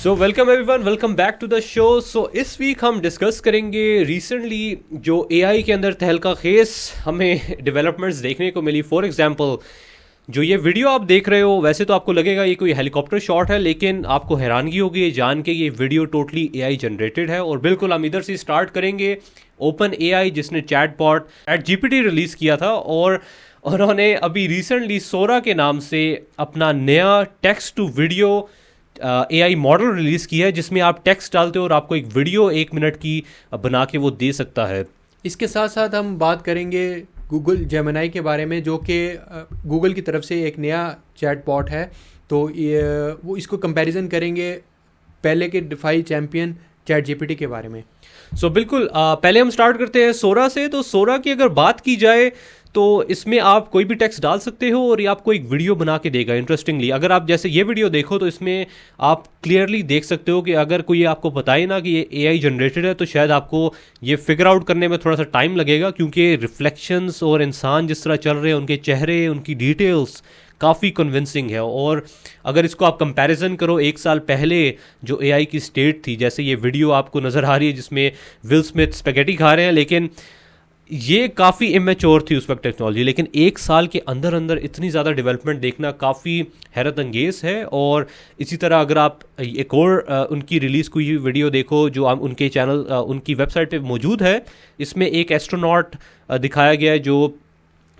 So welcome everyone, welcome back to the show. So इस week हम discuss करेंगे recently जो एआई के अंदर तहलका खेस हमें डेवलपमेंट्स देखने को मिली। फॉर एग्जांपल, जो ये वीडियो आप देख रहे हो, वैसे तो आपको लगेगा ये कोई हेलीकॉप्टर शॉट है, लेकिन आपको हैरानगी होगी ये जान के ये वीडियो टोटली एआई जनरेटेड है। और बिल्कुल हम इधर से स्टार्ट करेंगे। ओपन एआई जिसने चैटबॉट ChatGPT रिलीज़ किया था, और उन्होंने अभी रिसेंटली सोरा के नाम से अपना नया text to video AI model release किया है, जिसमें आप टेक्स्ट डालते हो और आपको एक वीडियो 1 मिनट की बना के वो दे सकता है। इसके साथ साथ हम बात करेंगे गूगल जेमिनी के बारे में, जो कि गूगल की तरफ से एक नया चैटबॉट है। तो वो इसको कंपैरिजन करेंगे पहले के डिफाई चैम्पियन ChatGPT के बारे में। बिल्कुल पहले हम स्टार्ट करते हैं सोरा से। तो सोरा की अगर बात की जाए तो इसमें आप कोई भी टेक्स्ट डाल सकते हो और ये आपको एक वीडियो बना के देगा। इंटरेस्टिंगली, अगर आप जैसे ये वीडियो देखो तो इसमें आप क्लियरली देख सकते हो कि अगर कोई आपको बताए ना कि ये एआई जनरेटेड है, तो शायद आपको ये फिगर आउट करने में थोड़ा सा टाइम लगेगा, क्योंकि रिफ्लेक्शंस और इंसान जिस तरह चल रहे हैं, उनके चेहरे, उनकी डिटेल्स काफ़ी कन्विंसिंग है। और अगर इसको आप कंपैरिजन करो 1 साल पहले जो एआई की स्टेट थी, जैसे ये वीडियो आपको नज़र आ रही है जिसमें विल स्मिथ स्पेगेटी खा रहे हैं, लेकिन ये काफ़ी इमेच्योर थी उस वक्त टेक्नोलॉजी। लेकिन 1 साल के अंदर अंदर इतनी ज़्यादा डेवलपमेंट देखना काफ़ी हैरत अंगेज़ है। और इसी तरह अगर आप एक और उनकी रिलीज़ हुई वीडियो देखो जो उनके चैनल, उनकी वेबसाइट पे मौजूद है, इसमें एक एस्ट्रोनॉट दिखाया गया है जो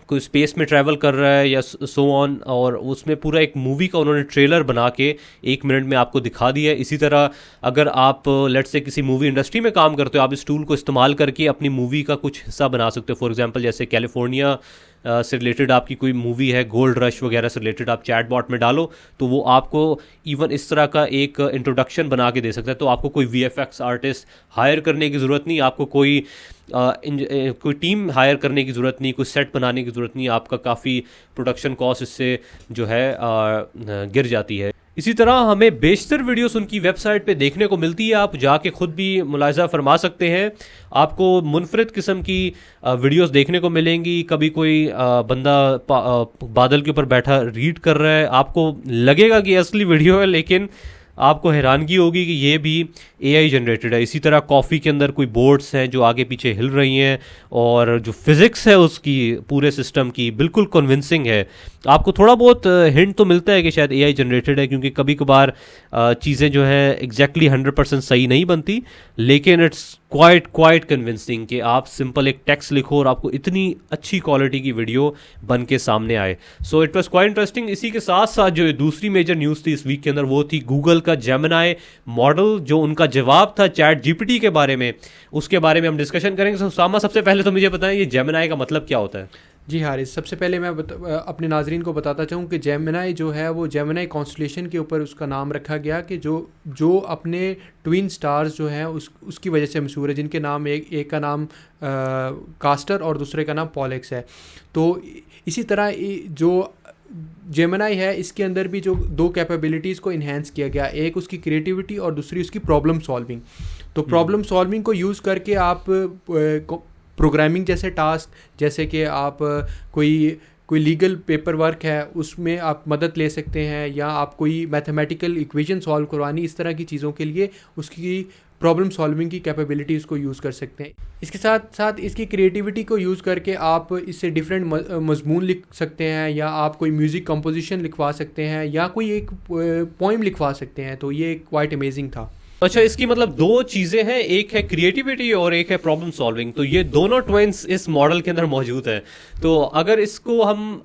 कोई स्पेस में ट्रैवल कर रहा है या सो ऑन, और उसमें पूरा एक मूवी का उन्होंने ट्रेलर बना के 1 मिनट में आपको दिखा दिया है। इसी तरह अगर आप लेट्स से किसी मूवी इंडस्ट्री में काम करते हो, आप इस टूल को इस्तेमाल करके अपनी मूवी का कुछ हिस्सा बना सकते हो। फॉर एग्जांपल, जैसे कैलिफोर्निया से रिलेटेड आपकी कोई मूवी है, गोल्ड रश वगैरह से रिलेटेड, आप चैटबॉट में डालो तो वो आपको इवन इस तरह का एक इंट्रोडक्शन बना के दे सकता है। तो आपको कोई VFX आर्टिस्ट हायर करने की ज़रूरत नहीं, आपको कोई टीम हायर करने की ज़रूरत नहीं, कोई सेट बनाने की ज़रूरत नहीं। आपका काफ़ी प्रोडक्शन कॉस्ट इससे जो है गिर जाती है। इसी तरह हमें बेशतर वीडियोस उनकी वेबसाइट पे देखने को मिलती है, आप जाके खुद भी मुलाहिजा फरमा सकते हैं। आपको मुनफरिद किस्म की वीडियोस देखने को मिलेंगी। कभी कोई बंदा बादल के ऊपर बैठा रीड कर रहा है, आपको लगेगा कि असली वीडियो है, लेकिन आपको हैरानगी होगी कि ये भी एआई जनरेटेड है। इसी तरह कॉफ़ी के अंदर कोई बोर्ड्स हैं जो आगे पीछे हिल रही हैं, और जो फिज़िक्स है उसकी पूरे सिस्टम की बिल्कुल कन्विंसिंग है। आपको थोड़ा बहुत हिंट तो मिलता है कि शायद एआई जनरेटेड है, क्योंकि कभी कभार चीज़ें जो हैं एग्जैक्टली 100% सही नहीं बनती, लेकिन इट्स क्वाइट कन्विंसिंग कि आप सिंपल एक टेक्स्ट लिखो और आपको इतनी अच्छी क्वालिटी की वीडियो बन के सामने आए। So it was quite interesting. इसी के साथ साथ जो दूसरी मेजर न्यूज़ थी इस वीक के अंदर, वो थी गूगल का जेमिनी मॉडल, जो उनका जवाब था ChatGPT के बारे में। उसके बारे में हम डिस्कशन करेंगे। सो सामा, सबसे पहले तो मुझे बताएं ये जेमिनी का मतलब क्या होता है। जी हारिस, सबसे पहले मैं अपने नाजरीन को बताता चाहूँ कि जेमिनी जो है वो जेमिनी कॉन्स्टलेशन के ऊपर उसका नाम रखा गया, कि जो अपने ट्विन स्टार्स जो हैं उसकी वजह से मशहूर है, जिनके नाम एक का नाम कास्टर और दूसरे का नाम पॉलेक्स है। तो इसी तरह जो जेमिनी है, इसके अंदर भी जो 2 कैपेबिलिटीज़ को इन्हेंस किया गया, एक उसकी क्रिएटिविटी और दूसरी उसकी प्रॉब्लम सॉल्विंग। तो प्रॉब्लम सॉल्विंग को यूज़ करके आप प्रोग्रामिंग जैसे टास्क, जैसे कि आप कोई लीगल पेपर वर्क है उसमें आप मदद ले सकते हैं, या आप कोई मैथमेटिकल इक्वेशन सॉल्व करवानी, इस तरह की चीज़ों के लिए उसकी प्रॉब्लम सॉल्विंग की कैपेबिलिटी उसको यूज़ कर सकते हैं। इसके साथ साथ इसकी क्रिएटिविटी को यूज़ करके आप इससे डिफरेंट मजमून लिख सकते हैं, या आप कोई म्यूज़िक कंपोजिशन लिखवा सकते हैं, या कोई एक पोइम लिखवा सकते हैं। तो ये क्वाइट अमेजिंग था। अच्छा, इसकी मतलब 2 चीज़ें हैं, एक है क्रिएटिविटी और एक है प्रॉब्लम सॉल्विंग। तो ये दोनों ट्विंस इस मॉडल के अंदर मौजूद हैं। तो अगर इसको हम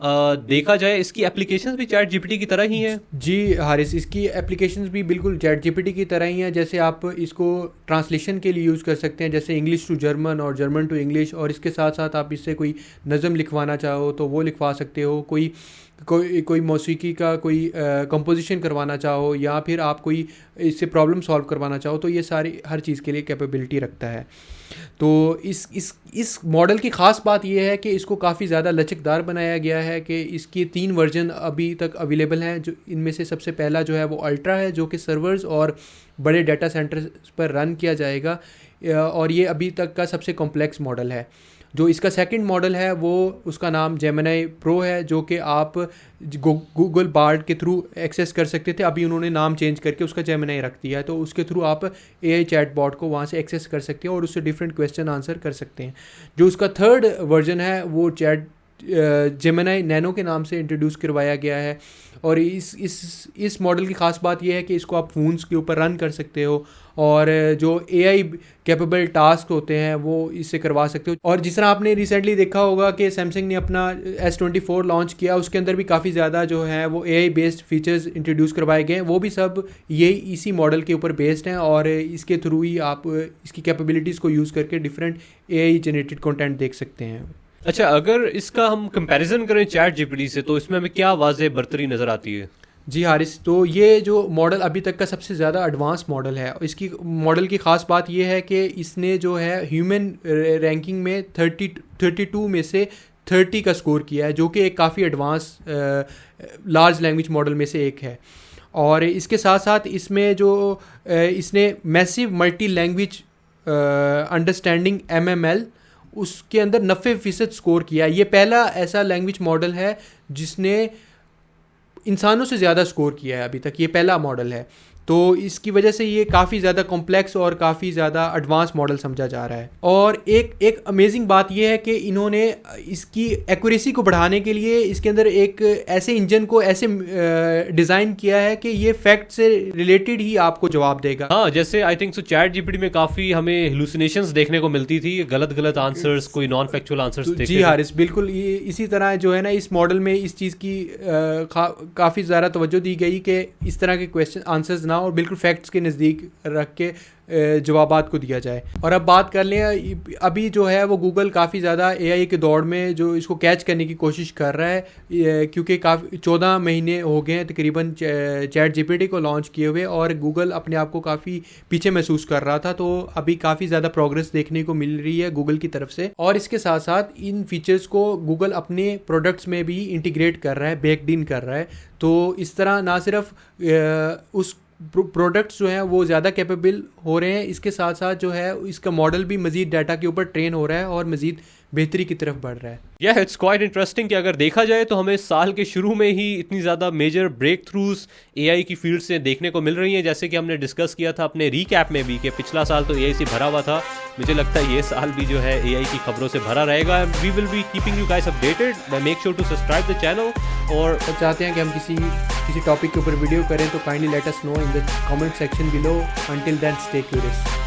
देखा जाए, इसकी एप्लीकेशंस भी ChatGPT की तरह ही हैं। जी हारिस, इसकी एप्लीकेशंस भी बिल्कुल ChatGPT की तरह ही हैं। जैसे आप इसको ट्रांसलेशन के लिए यूज़ कर सकते हैं, जैसे इंग्लिश टू जर्मन और जर्मन टू इंग्लिश, और इसके साथ साथ आप इससे कोई नज़म लिखवाना चाहो तो वो लिखवा सकते हो। कोई मौसीकी का कोई कंपोजिशन करवाना चाहो, या फिर आप कोई इससे प्रॉब्लम सॉल्व करवाना चाहो, तो ये सारी हर चीज़ के लिए कैपेबिलिटी रखता है। तो इस मॉडल की ख़ास बात यह है कि इसको काफ़ी ज़्यादा लचकदार बनाया गया है, कि इसकी 3 वर्जन अभी तक अवेलेबल हैं। जो इनमें से सबसे पहला जो है वो अल्ट्रा है, जो कि सर्वर्स और बड़े डाटा सेंटर्स पर रन किया जाएगा, और ये अभी तक का सबसे कॉम्प्लेक्स मॉडल है। जो इसका सेकंड मॉडल है वो उसका नाम जेमिनी प्रो है, जो कि आप गूगल बार्ड के थ्रू एक्सेस कर सकते थे। अभी उन्होंने नाम चेंज करके उसका जेमिनी रख दिया है, तो उसके थ्रू आप AI चैट बॉट को वहाँ से एक्सेस कर सकते हैं और उससे डिफरेंट क्वेश्चन आंसर कर सकते हैं। जो उसका थर्ड वर्जन है वो चैट जेमिनी नैनो के नाम से इंट्रोड्यूस करवाया गया है। और इस मॉडल की ख़ास बात यह है कि इसको आप फ़ोन्स के ऊपर रन कर सकते हो और जो AI कैपेबल टास्क होते हैं वो इससे करवा सकते हो। और जिस तरह आपने रिसेंटली देखा होगा कि सैमसंग ने अपना S24 लॉन्च किया, उसके अंदर भी काफ़ी ज़्यादा जो है वो AI बेस्ड फीचर्स इंट्रोड्यूस करवाए गए हैं, वो भी सब ये इसी मॉडल के ऊपर बेस्ड हैं और इसके थ्रू ही आप इसकी कैपेबिलिटीज़ को यूज़ करके डिफरेंट AI जनरेटेड कंटेंट देख सकते हैं। अच्छा, अगर इसका हम कंपैरिजन करें चैट जीपीटी से तो इसमें हमें क्या वाज़ेह बर्तरी नज़र आती है? जी हारिस, तो ये जो मॉडल अभी तक का सबसे ज़्यादा एडवांस मॉडल है। इसकी मॉडल की ख़ास बात ये है कि इसने जो है ह्यूमन रैंकिंग में 32 में से 30 का स्कोर किया है, जो कि एक काफ़ी एडवांस लार्ज लैंग्वेज मॉडल में से एक है। और इसके साथ साथ इसमें जो इसने massive multi language understanding MML उसके अंदर 90% स्कोर किया है। ये पहला ऐसा लैंग्वेज मॉडल है जिसने इंसानों से ज़्यादा स्कोर किया है, अभी तक ये पहला मॉडल है। तो इसकी वजह से ये काफ़ी ज़्यादा कॉम्प्लेक्स और काफ़ी ज़्यादा एडवांस मॉडल समझा जा रहा है। और एक अमेजिंग बात ये है कि इन्होंने इसकी एक्यूरेसी को बढ़ाने के लिए इसके अंदर एक ऐसे इंजन को ऐसे डिज़ाइन किया है कि ये फैक्ट से रिलेटेड ही आपको जवाब देगा। हाँ, जैसे I think so chat GPT में काफ़ी हमें हेलुसिनेशंस देखने को मिलती थी, गलत आंसर्स, कोई नॉन फैक्चुअल आंसर्स देखते थे। जी हारिस, बिल्कुल इसी तरह जो है ना इस मॉडल में इस चीज़ की काफ़ी ज़्यादा तवज्जो दी गई कि इस तरह के क्वेश्चन आंसर्स ना और बिल्कुल फैक्ट्स के नज़दीक रख के जवाबात को दिया जाए। और अब बात कर लें, अभी जो है वो गूगल काफ़ी ज़्यादा AI के दौड़ में जो इसको कैच करने की कोशिश कर रहा है, क्योंकि काफ़ी 14 महीने हो गए हैं तकरीबन चैट जीपीटी को लॉन्च किए हुए और गूगल अपने आप को काफ़ी पीछे महसूस कर रहा था। तो अभी काफ़ी ज़्यादा प्रोग्रेस देखने को मिल रही है गूगल की तरफ से। और इसके साथ साथ इन फीचर्स को गूगल अपने प्रोडक्ट्स में भी इंटीग्रेट कर रहा है, बेक्ड इन कर रहा है। तो इस तरह ना सिर्फ उस प्रोडक्ट्स जो हैं वो ज़्यादा कैपेबल हो रहे हैं, इसके साथ साथ जो है इसका मॉडल भी मज़ीद डाटा के ऊपर ट्रेन हो रहा है और मज़ीद बेहतरी की तरफ बढ़ रहा है। इट्स क्वाइट इंटरेस्टिंग कि अगर देखा जाए तो हमें साल के शुरू में ही इतनी ज़्यादा मेजर ब्रेक थ्रूज AI की फील्ड से देखने को मिल रही हैं। जैसे कि हमने डिस्कस किया था अपने रीकैप में भी कि पिछला साल तो AI से भरा हुआ था, मुझे लगता है ये साल भी जो है AI की खबरों से भरा रहेगा। We will be keeping you guys updated. Make sure to subscribe the channel. और चाहते हैं कि हम किसी टॉपिक के ऊपर वीडियो करें तो kindly let us know in the comment section below. Until then stay curious.